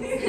Ladies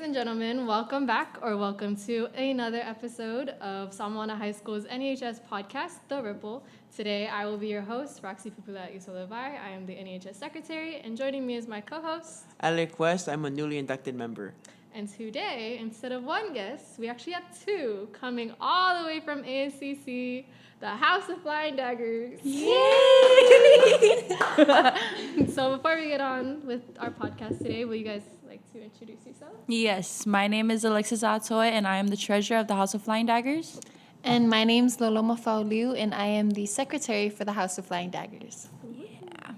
and gentlemen, welcome back or welcome to another episode of Samoana High School's NEHS podcast, The Ripple. Today, I will be your host, Roxy Pupula Isolabai. I am the NEHS secretary, and joining me is my co-host, Alec West. I'm a newly inducted member. And today, instead of one guest, we actually have two coming all the way from ASCC, the House of Flying Daggers. Yay! So before we get on with our podcast today, will you guys like to introduce yourselves? Yes, my name is Alexis Atoy, and I am the treasurer of the House of Flying Daggers. And my name's Loloma Faoliu, and I am the secretary for the House of Flying Daggers. Yeah.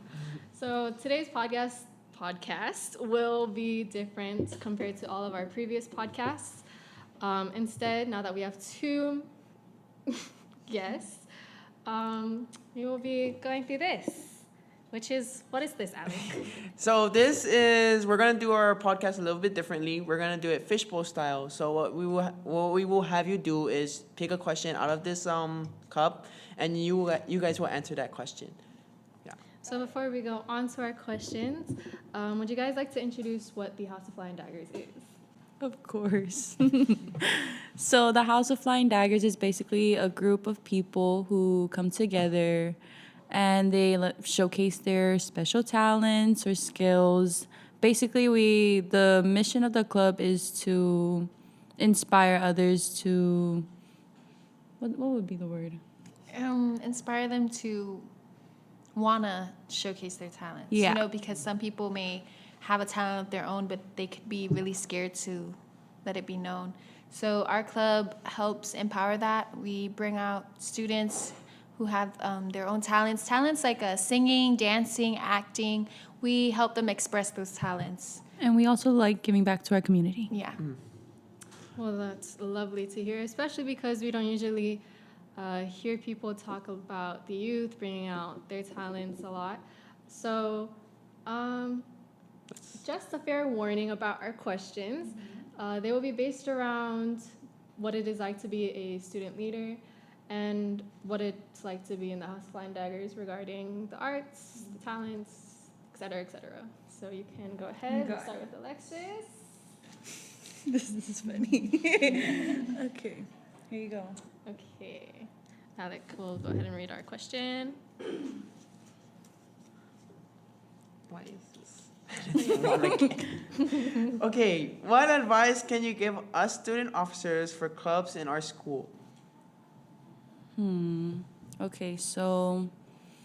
So today's podcast will be different compared to all of our previous podcasts. Instead, now that we have two guests, we will be going through this, which is, what is this, Alec? So we're going to do our podcast a little bit differently. We're going to do it fishbowl style. So what we will have you do is pick a question out of this cup, and you guys will answer that question. So before we go on to our questions, would you guys like to introduce what the House of Flying Daggers is? Of course. So the House of Flying Daggers is basically a group of people who come together and they showcase their special talents or skills. Basically, the mission of the club is to inspire others to, what would be the word? Inspire them to wanna showcase their talents. Yeah. You know, because some people may have a talent of their own, but they could be really scared to let it be known. So our club helps empower that. We bring out students who have their own talents like singing, dancing, acting. We help them express those talents. And we also like giving back to our community. Yeah. Well, that's lovely to hear, especially because we don't usually hear people talk about the youth bringing out their talents a lot. So just a fair warning about our questions. They will be based around what it is like to be a student leader and what it's like to be in the House of Flying Daggers regarding the arts, the talents, etc., etc. So you can go ahead and start with Alexis. This is funny. Okay, here you go. Okay. Alec, we'll go ahead and read our question. Why is this? Okay, what advice can you give us student officers for clubs in our school? Okay, so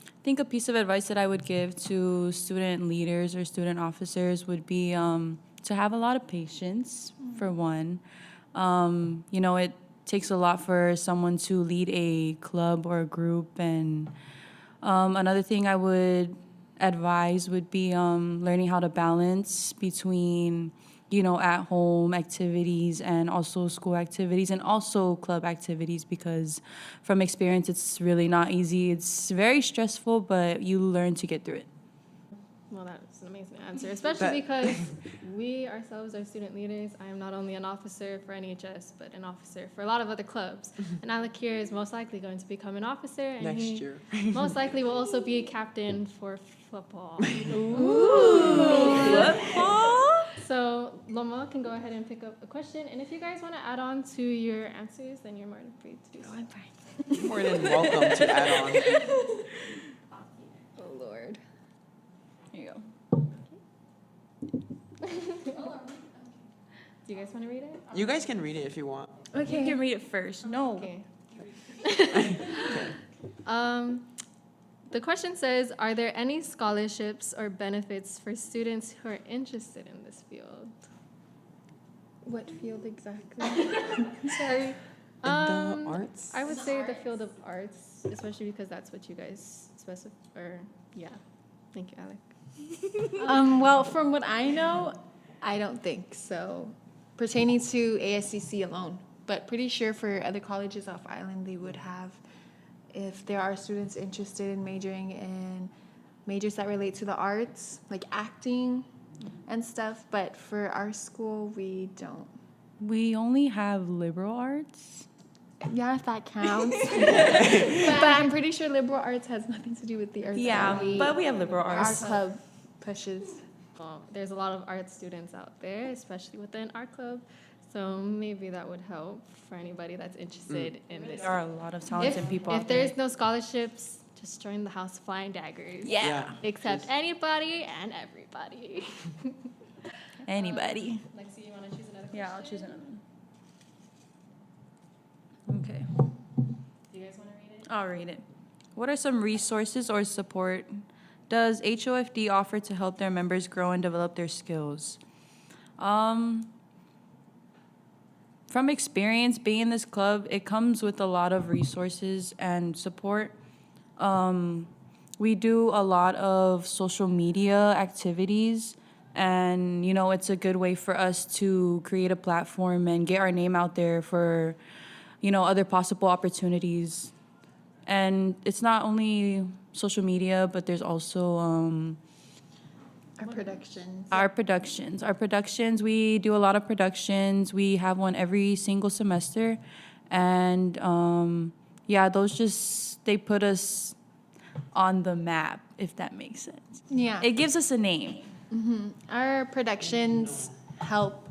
I think a piece of advice that I would give to student leaders or student officers would be to have a lot of patience, for one. It takes a lot for someone to lead a club or a group. And another thing I would advise would be learning how to balance between at-home activities and also school activities and also club activities, because from experience, it's really not easy. It's very stressful, but you learn to get through it. Well, that's an amazing answer, especially because we ourselves are student leaders. I am not only an officer for NHS, but an officer for a lot of other clubs. And Alec here is most likely going to become an officer. And Next year. Most likely will also be a captain for football. Ooh, football? So Loma can go ahead and pick up a question. And if you guys want to add on to your answers, then you're more than free to do so. I'm fine. More than welcome to add on. Oh, Lord. Here you go. Do you guys want to read it? You guys can read it if you want. Okay. You can read it first. No. Okay. The question says, are there any scholarships or benefits for students who are interested in this field? What field exactly? Sorry. The arts? I would say the field of arts, especially because that's what you guys specify. Or yeah. Thank you, Alec. Well, from what I know, I don't think so. Pertaining to ASCC alone, but pretty sure for other colleges off island they would have, if there are students interested in majoring in majors that relate to the arts, like acting and stuff. But for our school, we don't. We only have liberal arts. Yeah, if that counts. But I'm pretty sure liberal arts has nothing to do with the arts. Yeah, but we have liberal Our arts. club pushes. Well, there's a lot of art students out there, especially within our club. So maybe that would help for anybody that's interested in this. There are a lot of talented people If out there. there's no scholarships, just join the House of Flying Daggers. Yeah. Accept anybody and everybody. Anybody. Lexi, you want to choose another question? Yeah, I'll choose another one. Okay. Do you guys want to read it? I'll read it. What are some resources or support does HOFD offer to help their members grow and develop their skills? From experience being in this club, it comes with a lot of resources and support. We do a lot of social media activities, and you know, it's a good way for us to create a platform and get our name out there for, you know, other possible opportunities. And it's not only social media, but there's also Our productions. our productions. We do a lot of productions. We have one every single semester, and yeah, those just, they put us on the map, if that makes sense. Yeah. It gives us a name. Our productions help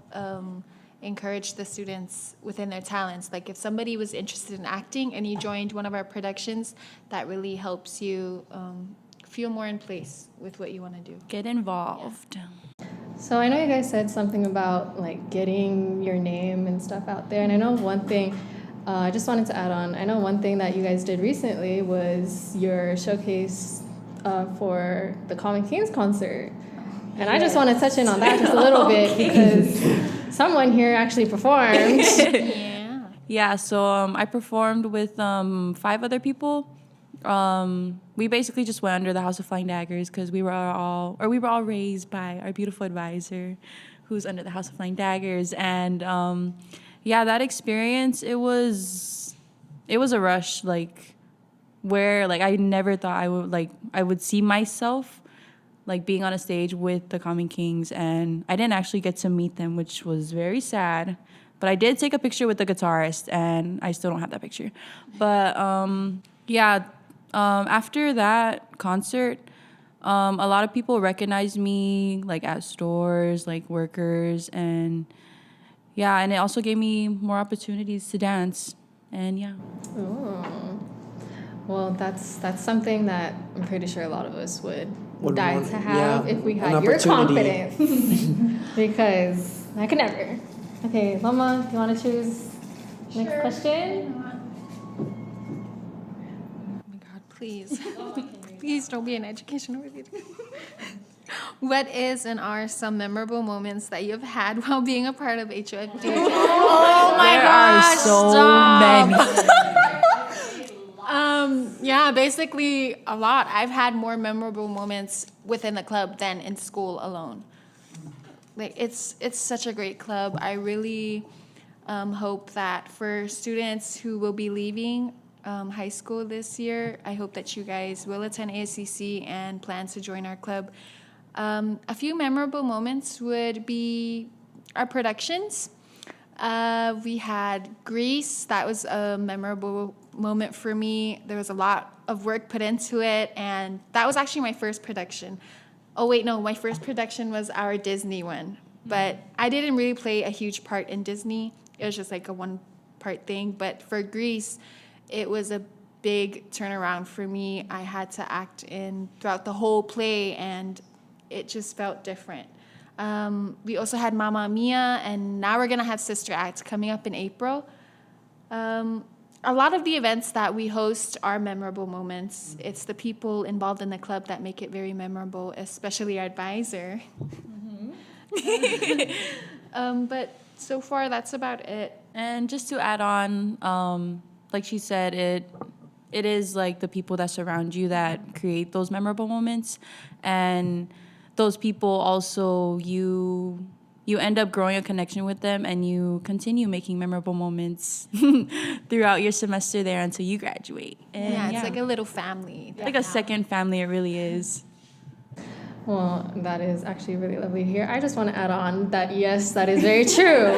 encourage the students within their talents. Like if somebody was interested in acting and you joined one of our productions, that really helps you feel more in place with what you want to do. Get involved. So I know you guys said something about like getting your name and stuff out there, and I know one thing. I just wanted to add on. I know one thing that you guys did recently was your showcase for the Common Kings concert, and I just want to touch in on that just a little bit because someone here actually performed. Yeah. Yeah, so I performed with 5 other people. We basically just went under the House of Flying Daggers because we were all raised by our beautiful advisor, who's under the House of Flying Daggers, and yeah, that experience, it was a rush, like where like I never thought I would see myself like being on a stage with the Common Kings, and I didn't actually get to meet them, which was very sad. But I did take a picture with the guitarist, and I still don't have that picture. But yeah, after that concert, a lot of people recognized me like at stores, like workers, and yeah, and it also gave me more opportunities to dance, and yeah. Oh. Well, that's something that I'm pretty sure a lot of us would Would die want- to have yeah, if we an had your opportunity. confidence. Because I could never. Okay, Mama, you want to choose next question? Oh my God, please. Please don't be an educational review. What is and are some memorable moments that you've had while being a part of HOFD? Oh my There are so many. Yeah, basically a lot. I've had more memorable moments within the club than in school alone. Like it's such a great club. I really hope that for students who will be leaving high school this year, I hope that you guys will attend ASCC and plan to join our club. A few memorable moments would be our productions. We had Grease. That was a memorable moment for me. There was a lot of work put into it, and that was actually my first production. Oh, wait, no, my first production was our Disney one. But I didn't really play a huge part in Disney. It was just like a one-part thing. But for Grease, it was a big turnaround for me. I had to act in throughout the whole play, and it just felt different. We also had Mamma Mia, and now we're going to have Sister Act coming up in April. A lot of the events that we host are memorable moments. It's the people involved in the club that make it very memorable, especially our advisor. But so far, that's about it. And just to add on, like she said, it is like the people that surround you that create those memorable moments, and those people also you end up growing a connection with them, and you continue making memorable moments throughout your semester there until you graduate. And Yeah, it's like a little family. like a second family. It really is. Well, that is actually really lovely to hear. I just want to add on that, yes, that is very true.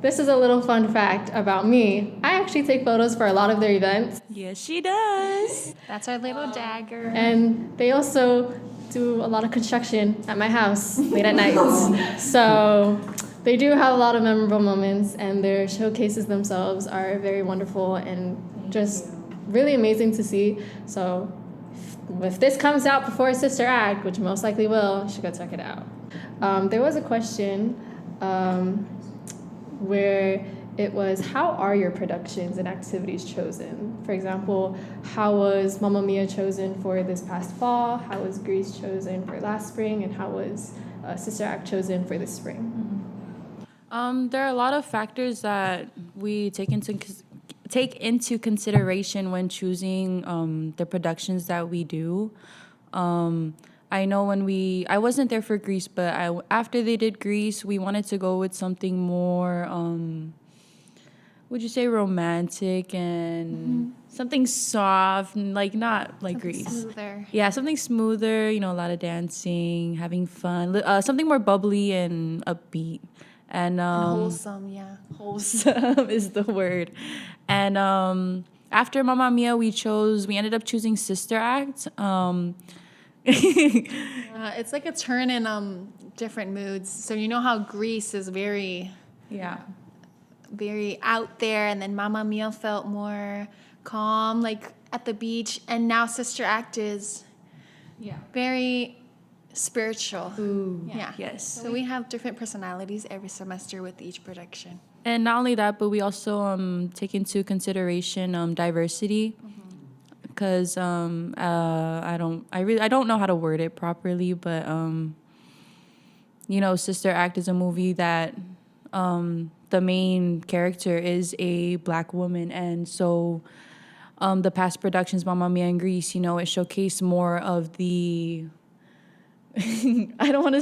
this is a little fun fact about me. I actually take photos for a lot of their events, Yes, she does. That's our little dagger. and they also do a lot of construction at my house late at night. So they do have a lot of memorable moments, and their showcases themselves are very wonderful and just really amazing to see. So if this comes out before Sister Act, which most likely will, you should go check it out. There was a question where it was, how are your productions and activities chosen? For example, how was Mamma Mia chosen for this past fall? How was Grease chosen for last spring? And how was Sister Act chosen for this spring? There are a lot of factors that we take into consideration when choosing the productions that we do. I know I wasn't there for Grease, but after they did Grease, we wanted to go with something more, would you say romantic and something soft, and like not like Grease. Smoother. Yeah, something smoother, a lot of dancing, having fun, something more bubbly and upbeat. And Wholesome, yeah. wholesome is the word. And after Mamma Mia, we ended up choosing Sister Act. It's like a turn in different moods. So you know how Grease is very, Yeah. very out there, and then Mamma Mia felt more calm, like at the beach, and now Sister Act is very spiritual. Ooh. Yeah. Yes. So we have different personalities every semester with each production. And not only that, but we also take into consideration diversity, because I don't know how to word it properly, but Sister Act is a movie that the main character is a Black woman, and so the past productions, Mamma Mia and Grease, it showcased more of the I don't want to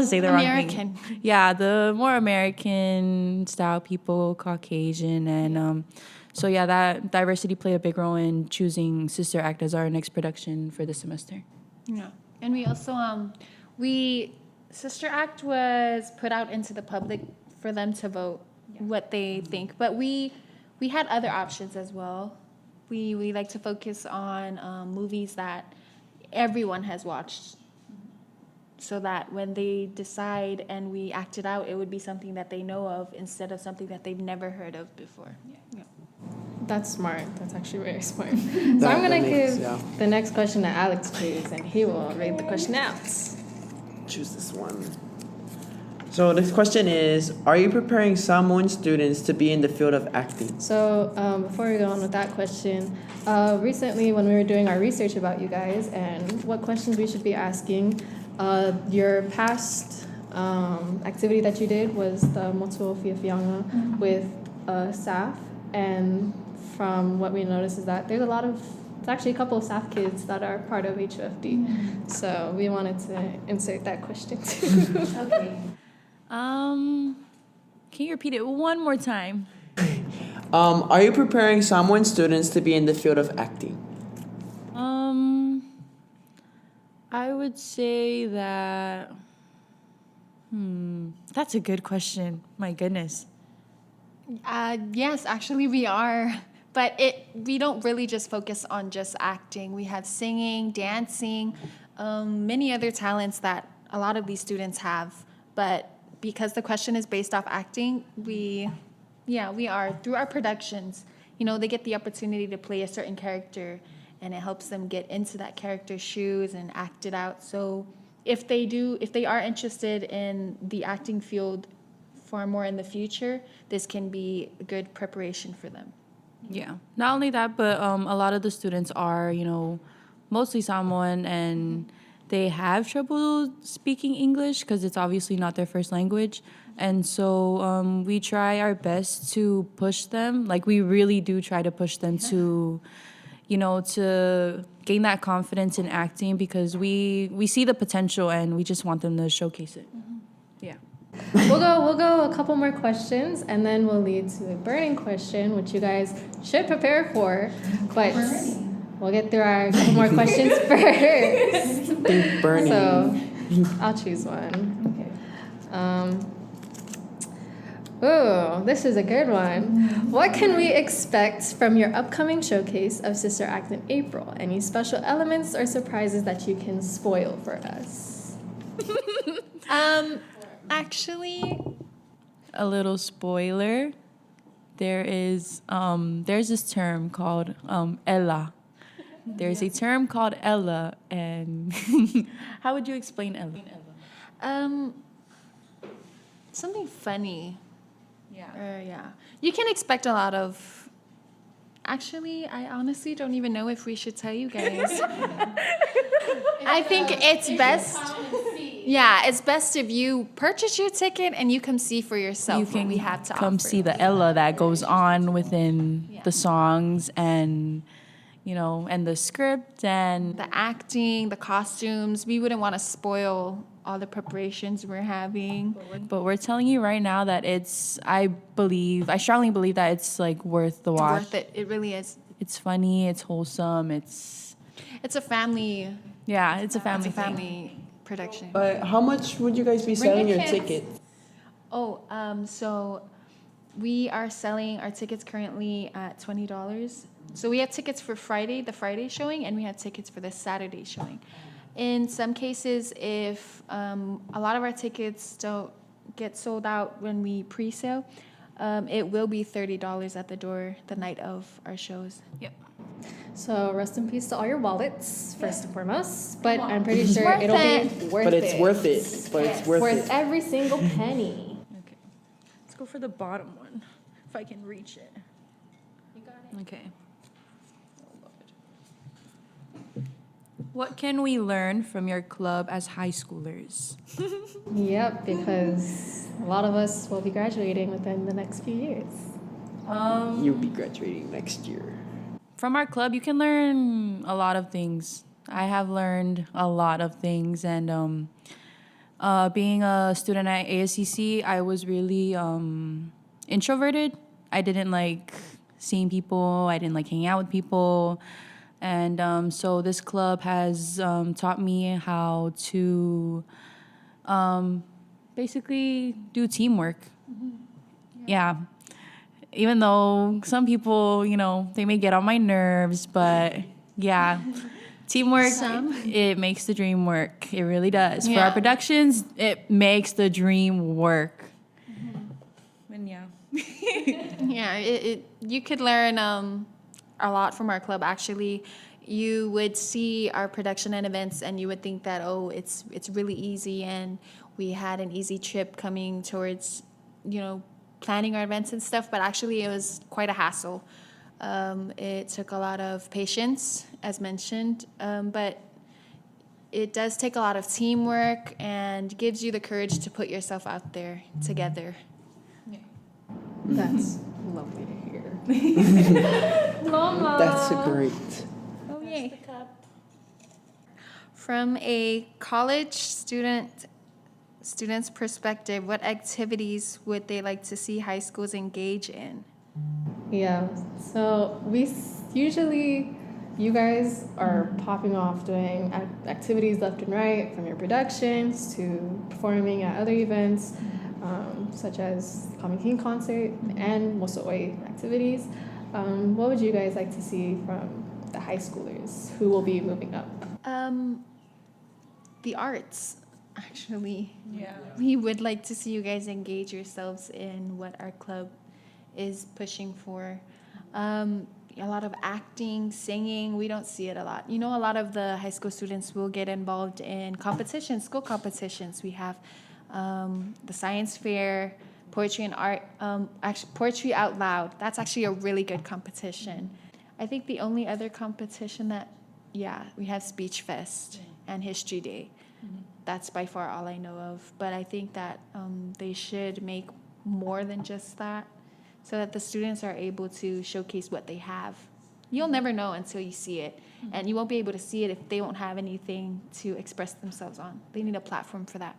say the wrong American. thing. Yeah, the more American style people, Caucasian, and so yeah, that diversity played a big role in choosing Sister Act as our next production for this semester. Yeah. And we also Sister Act was put out into the public for them to vote what they think, but we had other options as well. We like to focus on movies that everyone has watched, so that when they decide and we act it out, it would be something that they know of instead of something that they've never heard of before. Yeah. That's smart. That's actually very smart. So I'm going to give the next question to Alex, please, and he will read the question out. Choose this one. So this question is, are you preparing Samoan students to be in the field of acting? So before we go on with that question, recently when we were doing our research about you guys and what questions we should be asking, your past activity that you did was the Motuo Fiafianga with SAF, and from what we noticed is that there's actually a couple of SAF kids that are part of HFD. So we wanted to insert that question too. Okay. Can you repeat it one more time? Are you preparing Samoan students to be in the field of acting? I would say that. That's a good question. My goodness. Yes, actually we are. But we don't really just focus on just acting. We have singing, dancing, many other talents that a lot of these students have. But because the question is based off acting, we are. Through our productions, they get the opportunity to play a certain character, and it helps them get into that character's shoes and act it out. So if they are interested in the acting field far more in the future, this can be a good preparation for them. Yeah. Not only that, but a lot of the students are, mostly Samoan, and they have trouble speaking English because it's obviously not their first language. And so we try our best to push them. Like, we really do try to push them to, to gain that confidence in acting, because we see the potential and we just want them to showcase it. Yeah. We'll go a couple more questions, and then we'll lead to a burning question, which you guys should prepare for. But we'll get through our couple more questions first. Think burning. So I'll choose one. Okay. Ooh, this is a good one. What can we expect from your upcoming showcase of Sister Act in April? Any special elements or surprises that you can spoil for us? Actually, A little spoiler. There's this term called Ella. There's a term called Ella, and how would you explain Ella? something funny. Yeah. Yeah. You can expect a lot of. Actually, I honestly don't even know if we should tell you guys. I think it's best. Yeah, it's best if you purchase your ticket and you come see for yourself You what can we have to come offer. see the Ella that goes on within the songs, and and the script and The acting, the costumes. We wouldn't want to spoil all the preparations we're having. but we're telling you right now that I strongly believe that it's like worth the watch. Worth it. It really is. It's funny, it's wholesome, it's It's a family. it's a It's family a thing. family production. But how much would you guys be selling your your kids. tickets? Oh, so we are selling our tickets currently at $20. So we have tickets for the Friday showing, and we have tickets for the Saturday showing. In some cases, if a lot of our tickets don't get sold out when we pre-sale, it will be $30 at the door the night of our shows. Yep. So rest in peace to all your wallets, first and foremost. But I'm pretty sure Worth it'll it. be worth But it. it's worth it. But it's worth Worth it. every single penny. Okay. Let's go for the bottom one, if I can reach it. You got it. Okay. What can we learn from your club as high schoolers? Yep, because a lot of us will be graduating within the next few years. You'll be graduating next year. From our club, you can learn a lot of things. I have learned a lot of things, and being a student at ASCC, I was really introverted. I didn't like seeing people. I didn't like hanging out with people. And so this club has taught me how to basically do teamwork. Yeah. Even though some people, they may get on my nerves, but yeah. Teamwork, it makes the dream work. It really does. For our Yeah. productions, it makes the dream work. And yeah. Yeah, you could learn a lot from our club. Actually, you would see our production and events, and you would think that it's really easy, and we had an easy trip coming towards planning our events and stuff. But actually, it was quite a hassle. It took a lot of patience, as mentioned, but it does take a lot of teamwork and gives you the courage to put yourself out there together. That's lovely to hear. Mama. That's great. Oh, yay. From a college student's perspective, what activities would they like to see high schools engage in? Yeah, so usually you guys are popping off doing activities left and right, from your productions to performing at other events, such as Common King concert and Mosooi activities. What would you guys like to see from the high schoolers who will be moving up? The arts, actually. Yeah. We would like to see you guys engage yourselves in what our club is pushing for. A lot of acting, singing, we don't see it a lot. A lot of the high school students will get involved in competitions, school competitions. We have the science fair, poetry and art, actually poetry out loud. That's actually a really good competition. I think the only other competition we have Speech Fest and History Day. That's by far all I know of. But I think that they should make more than just that, so that the students are able to showcase what they have. You'll never know until you see it. And you won't be able to see it if they won't have anything to express themselves on. They need a platform for that.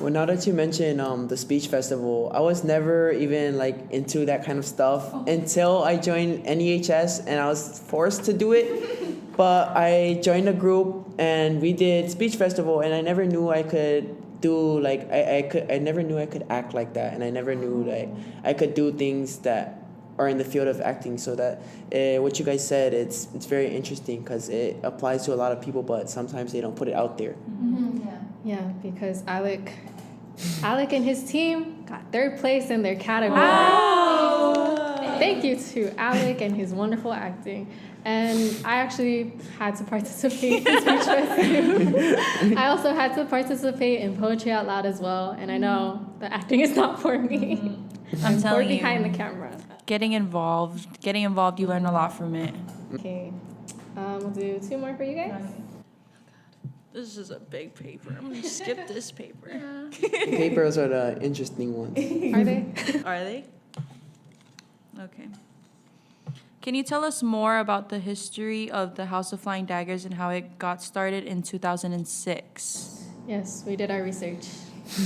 Well, now that you mention the speech festival, I was never even into that kind of stuff until I joined NEHS, and I was forced to do it. But I joined a group and we did speech festival, and I never knew I could do like I never knew I could act like that, and I never knew that I could do things that are in the field of acting. So that what you guys said, it's very interesting because it applies to a lot of people, but sometimes they don't put it out there. Yeah, because Alec and his team got 3rd place in their category. Thank you to Alec and his wonderful acting. And I actually had to participate in speech rescue. I also had to participate in poetry out loud as well. And I know the acting is not for me. I'm telling you, behind the camera. getting involved, you learn a lot from it. Okay, we'll do 2 more for you guys. This is a big paper. I'm gonna skip this paper. Papers are the interesting ones. Are they? Are they? Okay. Can you tell us more about the history of the House of Flying Daggers and how it got started in 2006? Yes, we did our research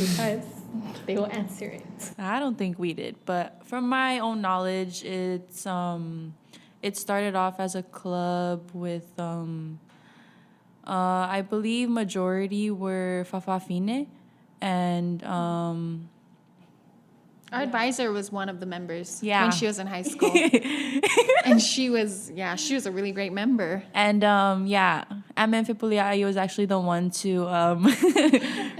because they will answer it. I don't think we did, but from my own knowledge, it started off as a club with I believe majority were Fafafine, and Our advisor was one of the members Yeah. when she was in high school. And she was a really great member. and Amen Fipuliai was actually the one to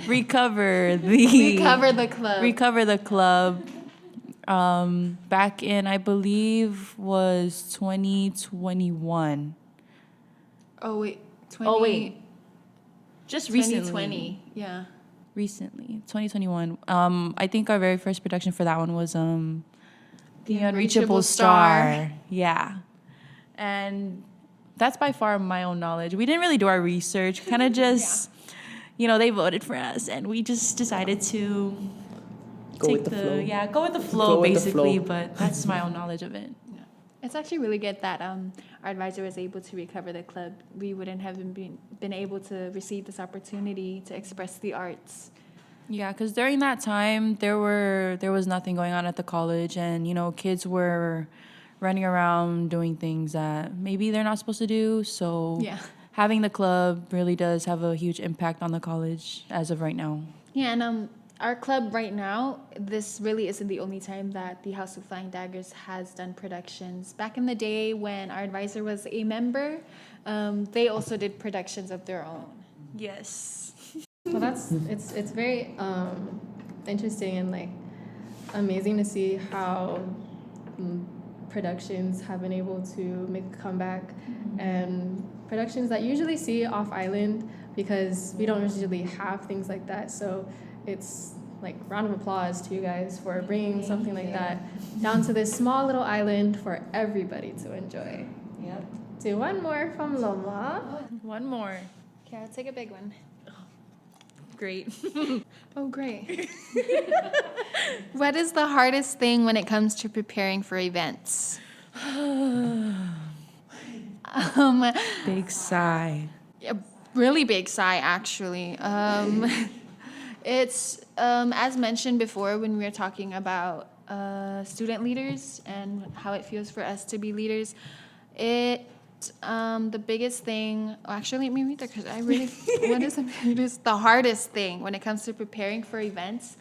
recover We covered the club. recover the club back in, I believe, was 2021. Oh wait, Just recently. 2020. Yeah. Recently, 2021. I think our very first production for that one was The Unreachable Star. Yeah. And that's by far my own knowledge. We didn't really do our research. Kind of just, they voted for us, and we just decided to Go with the flow. Yeah, go with the flow, Go with the basically. flow. But that's my own knowledge of it. It's actually really good that our advisor was able to recover the club. We wouldn't have been able to receive this opportunity to express the arts. Yeah, because during that time, there was nothing going on at the college, and kids were running around doing things that maybe they're not supposed to do. So Yeah. having the club really does have a huge impact on the college as of right now. Yeah, and our club right now, this really isn't the only time that the House of Flying Daggers has done productions. Back in the day when our advisor was a member, they also did productions of their own. Yes. Well, it's very interesting and like amazing to see how productions have been able to make a comeback, and productions that usually see off island because we don't usually have things like that. So it's like round of applause to you guys for bringing something like that down to this small little island for everybody to enjoy. Yep. Do 1 more from Loma. One more. Okay, I'll take a big one. Great. Oh, great. What is the hardest thing when it comes to preparing for events? Big sigh. A really big sigh, actually. It's, as mentioned before when we were talking about student leaders and how it feels for us to be leaders, the biggest thing, actually, let me read that because I really, what is the hardest thing when it comes to preparing for events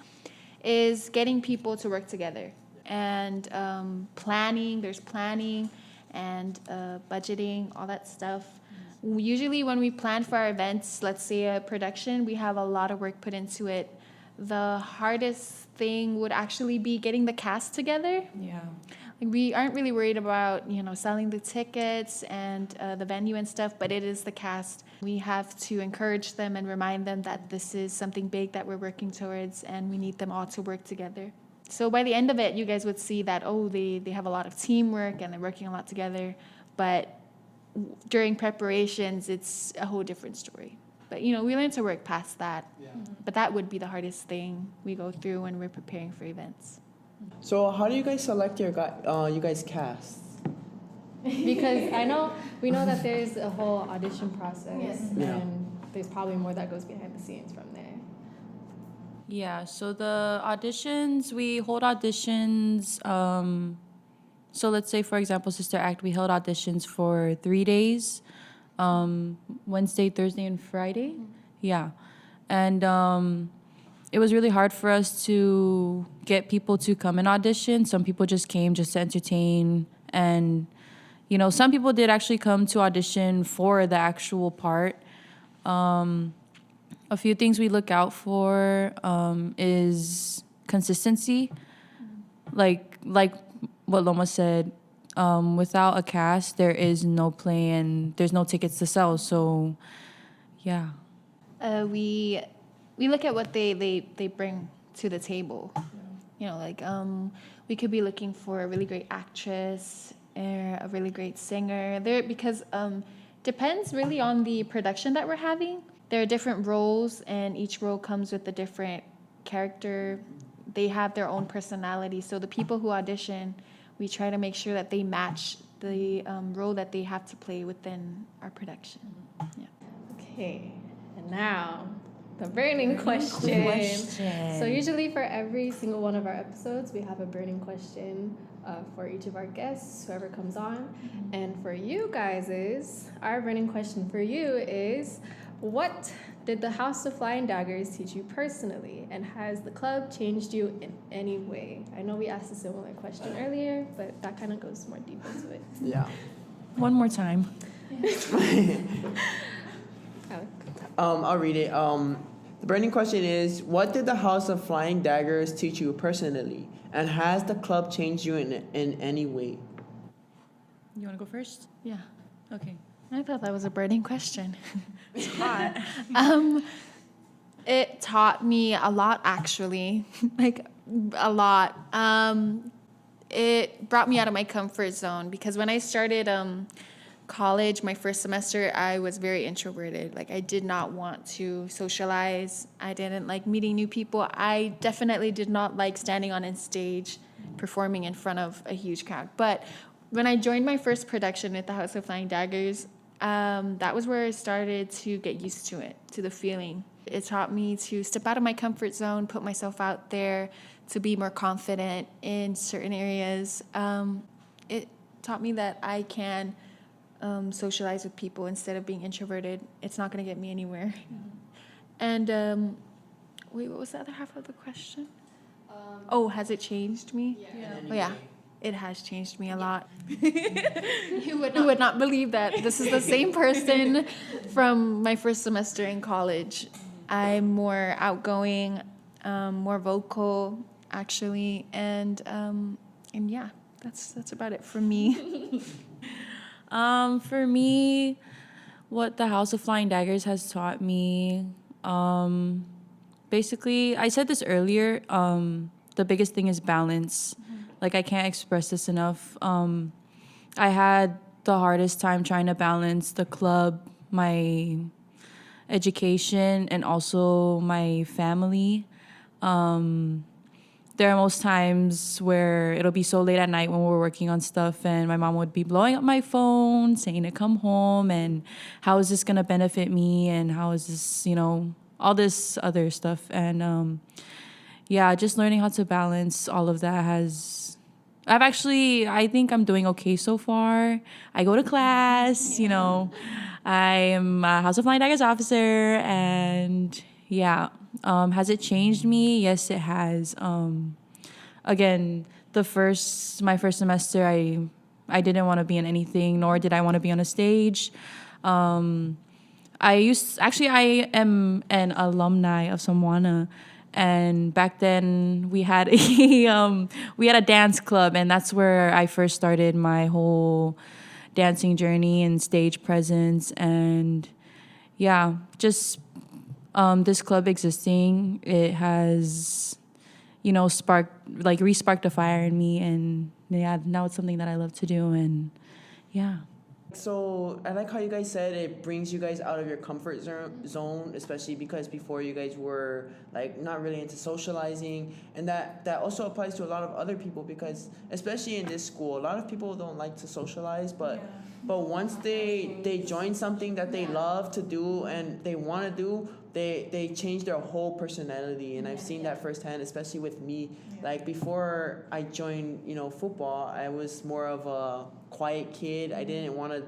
is getting people to work together. And there's planning and budgeting, all that stuff. Usually when we plan for our events, let's say a production, we have a lot of work put into it. The hardest thing would actually be getting the cast together. Yeah. Like, we aren't really worried about, selling the tickets and the venue and stuff, but it is the cast. We have to encourage them and remind them that this is something big that we're working towards, and we need them all to work together. So by the end of it, you guys would see that, they have a lot of teamwork and they're working a lot together, but during preparations, it's a whole different story. But, we learn to work past that. Yeah. But that would be the hardest thing we go through when we're preparing for events. So how do you guys select you guys cast? Because we know that there's a whole audition process, Yeah. and there's probably more that goes behind the scenes from there. Yeah, so the auditions, we hold auditions. So let's say, for example, Sister Act, we held auditions for 3 days, Wednesday, Thursday, and Friday. Yeah. And it was really hard for us to get people to come and audition. Some people just came just to entertain, and some people did actually come to audition for the actual part. A few things we look out for is consistency. Like what Loma said, without a cast, there is no play and there's no tickets to sell. So, yeah. We look at what they bring to the table. We could be looking for a really great actress or a really great singer. Because depends really on the production that we're having. There are different roles, and each role comes with a different character. They have their own personality. So the people who audition, we try to make sure that they match the role that they have to play within our production. Yeah. Okay, and now the burning question. So usually for every single one of our episodes, we have a burning question for each of our guests, whoever comes on. And for you guys, our burning question for you is, what did the House of Flying Daggers teach you personally? And has the club changed you in any way? I know we asked a similar question earlier, but that kind of goes more deep into it. Yeah. One more time. Alec. I'll read it. The burning question is, what did the House of Flying Daggers teach you personally? And has the club changed you in any way? You want to go first? Yeah. Okay. I thought that was a burning question. It's hot. It taught me a lot, actually. Like, a lot. It brought me out of my comfort zone, because when I started college, my first semester, I was very introverted. Like, I did not want to socialize. I didn't like meeting new people. I definitely did not like standing on a stage performing in front of a huge crowd. But when I joined my first production at the House of Flying Daggers, that was where I started to get used to it, to the feeling. It taught me to step out of my comfort zone, put myself out there, to be more confident in certain areas. It taught me that I can socialize with people instead of being introverted. It's not going to get me anywhere. And wait, what was the other half of the question? Has it changed me? Oh, yeah. It has changed me a lot. You would not believe that this is the same person from my first semester in college. I'm more outgoing, more vocal, actually, and yeah, that's about it for me. For me, what the House of Flying Daggers has taught me, basically, I said this earlier, the biggest thing is balance. Like, I can't express this enough. I had the hardest time trying to balance the club, my education, and also my family. There are most times where it'll be so late at night when we're working on stuff, and my mom would be blowing up my phone, saying to come home, and how is this going to benefit me, and how is this, all this other stuff. And yeah, just learning how to balance all of that I think I'm doing okay so far. I go to class, I am a House of Flying Daggers officer, and yeah. Has it changed me? Yes, it has. Again, my first semester, I didn't want to be in anything, nor did I want to be on a stage. I am an alumni of Samwana, and back then we had a dance club, and that's where I first started my whole dancing journey and stage presence. And yeah, just this club existing, it has re-sparked a fire in me, and yeah, now it's something that I love to do. And yeah. So I like how you guys said it brings you guys out of your comfort zone, especially because before you guys were like not really into socializing, and that also applies to a lot of other people, because especially in this school, a lot of people don't like to socialize, but once they join something that they love to do and they want to do, they change their whole personality. And I've seen that firsthand, especially with me. Like, before I joined football, I was more of a quiet kid. I didn't want to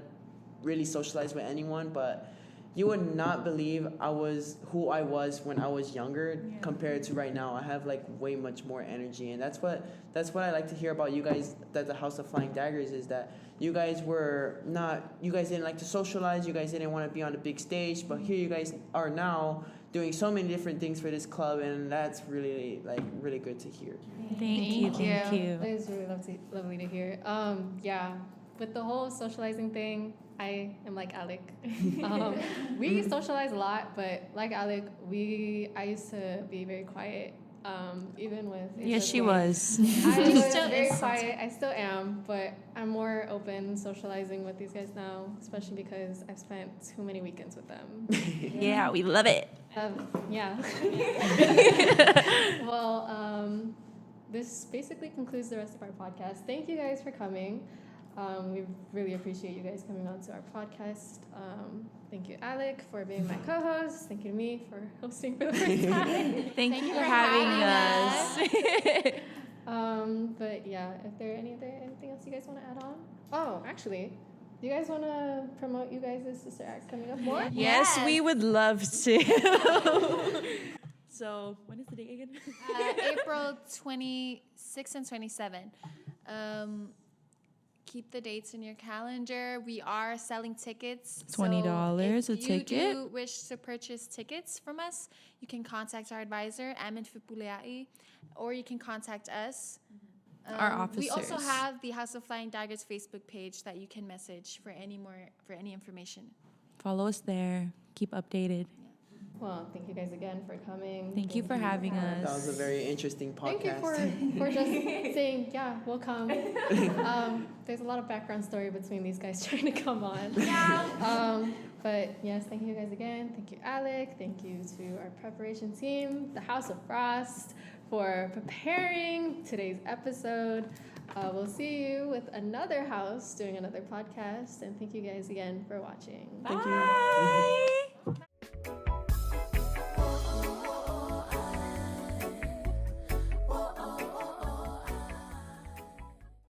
really socialize with anyone, but you would not believe who I was when I was younger compared to right now. I have like way much more energy, and that's what I like to hear about you guys. That the House of Flying Daggers is that you guys didn't like to socialize. You guys didn't want to be on the big stage, but here you guys are now doing so many different things for this club, and that's really really good to hear. Thank you. That is really lovely to hear. Yeah, with the whole socializing thing, I am like Alec. We socialize a lot, but like Alec, I used to be very quiet. Even with Yes, she was. I was Still very is quiet. I still am, but I'm more open socializing with these guys now, especially because I've spent too many weekends with them. Yeah, we love it. Yeah. Well, this basically concludes the rest of our podcast. Thank you guys for coming. We really appreciate you guys coming on to our podcast. Thank you, Alec, for being my co-host. Thank you to me for hosting for the first time. Thank you for having us. But yeah, if there anything else you guys want to add on? Oh, actually, do you guys want to promote you guys' sister act coming up more? Yes, we would love to. So, when is the date again? April 26th and 27th. Keep the dates in your calendar. We are selling tickets. $20 a If ticket. you do wish to purchase tickets from us, you can contact our advisor, Amin Fipuleai, or you can contact us. Our We also officers. have the House of Flying Daggers Facebook page that you can message for any information. Follow us there. Keep updated. Well, thank you guys again for coming. Thank you for having us. That was a very interesting podcast. Thank you for just saying, yeah, we'll come. There's a lot of background story between these guys trying to come on. Yeah. But yes, thank you guys again. Thank you, Alec. Thank you to our preparation team, the House of Frost, for preparing today's episode. We'll see you with another house doing another podcast. And thank you guys again for watching. Thank you.